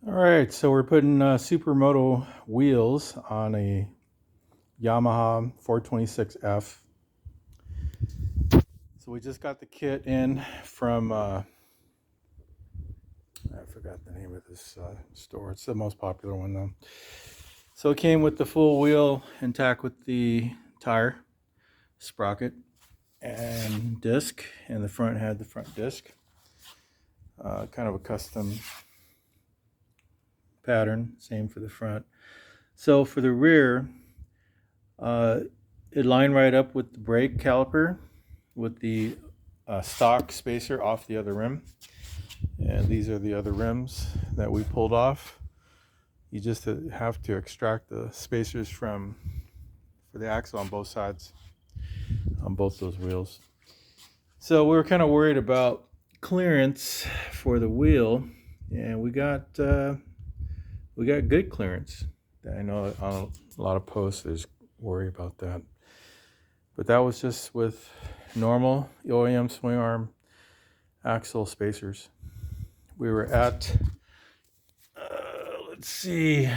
All right, so we're putting Supermoto wheels on a Yamaha 426F. So we just got the kit in from, I forgot the name of this store. It's the most popular one though. So it came with the full wheel intact with the tire, sprocket, and disc, and the front had the front disc. Kind of a custom pattern, same for the front. So for the rear, uh, it lined right up with the brake caliper with the stock spacer off the other rim. And these are the other rims that we pulled off. You just have to extract the spacers for the axle on both sides, on both those wheels. So we were kind of worried about clearance for the wheel, and we got good clearance. I know on a lot of posts there's worry about that, but that was just with normal OEM swing arm axle spacers. We were at let's see,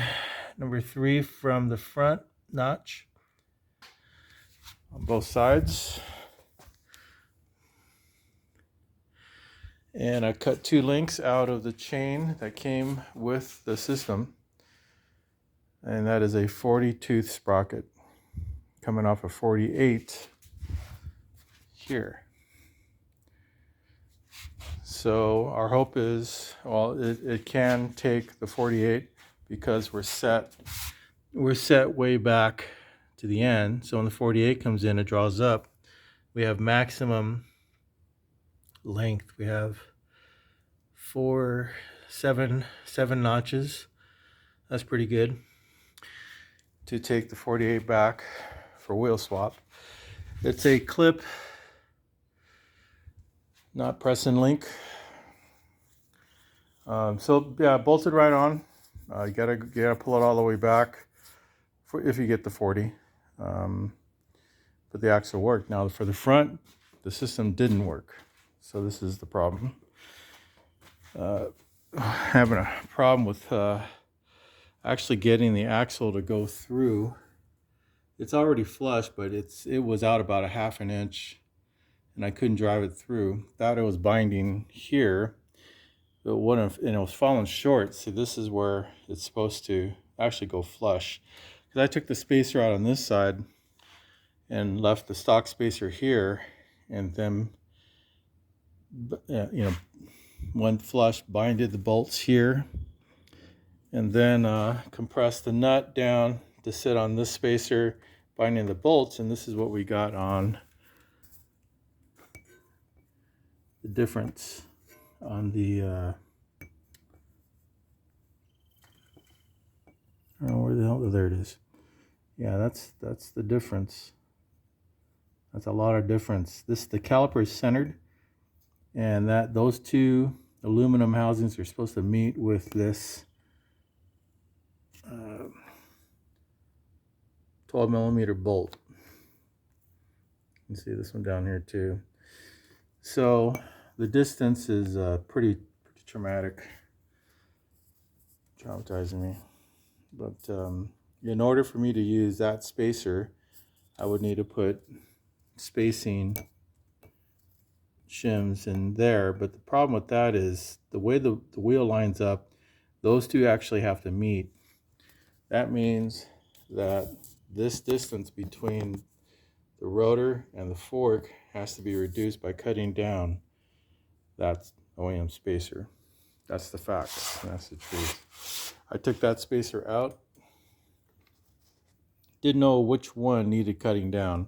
number 3 from the front notch on both sides. And I cut 2 links out of the chain that came with the system. And that is a 40 tooth sprocket coming off a 48 here. So our hope is, well, it can take the 48 because we're set way back to the end. So when the 48 comes in, it draws up. We have maximum length. We have seven notches. That's pretty good to take the 48 back for wheel swap. It's a clip, not press and link. So yeah, bolted right on. You gotta pull it all the way back if you get the 40. But the axle worked. Now for the front, the system didn't work. So this is the problem. Having a problem with actually getting the axle to go through. It's already flush, but it was out about a half an inch, and I couldn't drive it through. Thought it was binding here, but and it was falling short. See, this is where it's supposed to actually go flush. Because I took the spacer out on this side and left the stock spacer here, and then went flush, binded the bolts here, and then compressed the nut down to sit on this spacer, binding the bolts, and this is what we got on the difference on the I don't know where the hell, there it is. Yeah, that's the difference. That's a lot of difference. The caliper is centered, and those 2 aluminum housings are supposed to meet with this 12 millimeter bolt. You can see this one down here too. So the distance is pretty traumatizing me. But in order for me to use that spacer, I would need to put spacing shims in there. But the problem with that is the way the wheel lines up, those 2 actually have to meet. That means that this distance between the rotor and the fork has to be reduced by cutting down that OEM spacer. That's the fact. That's the truth. I took that spacer out. Didn't know which one needed cutting down.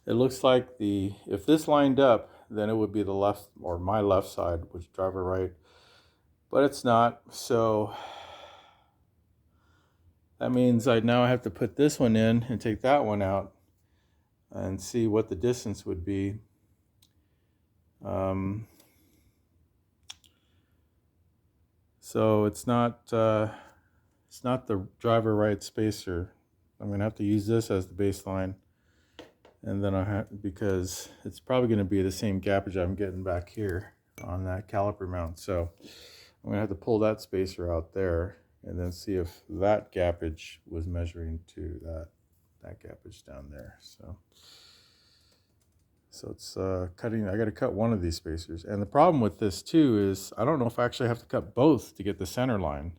It looks like if this lined up, then it would be the left, or my left side, which driver right. But it's not. So that means I now have to put this one in and take that one out and see what the distance would be. So it's not the driver right spacer. I'm gonna have to use this as the baseline, and then because it's probably gonna be the same gappage I'm getting back here on that caliper mount. So I'm gonna have to pull that spacer out there and then see if that gappage was measuring to that gappage down there. So it's cutting. I got to cut one of these spacers, and the problem with this too is I don't know if I actually have to cut both to get the center line.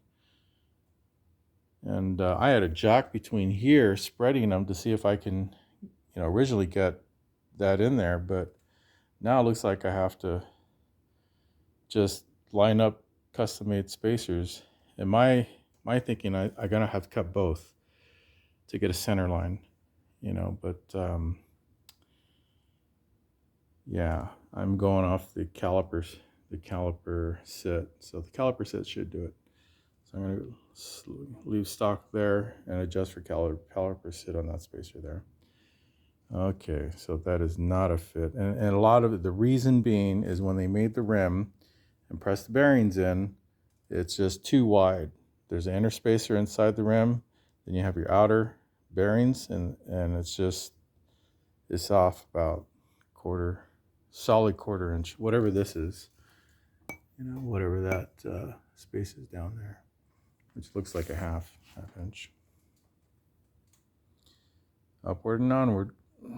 And I had a jack between here spreading them to see if I can, originally get that in there, but now it looks like I have to just line up custom-made spacers. In my thinking, I'm gonna have to cut both to get a center line, but yeah, I'm going off the caliper sit. So the caliper sit should do it. So I'm going to leave stock there and adjust for caliper sit on that spacer there. Okay, so that is not a fit. And a lot of it, the reason being is when they made the rim and pressed the bearings in, it's just too wide. There's an inner spacer inside the rim, then you have your outer bearings, and it's off about solid quarter inch, whatever this is, whatever that space is down there, which looks like a half inch. Upward and onward.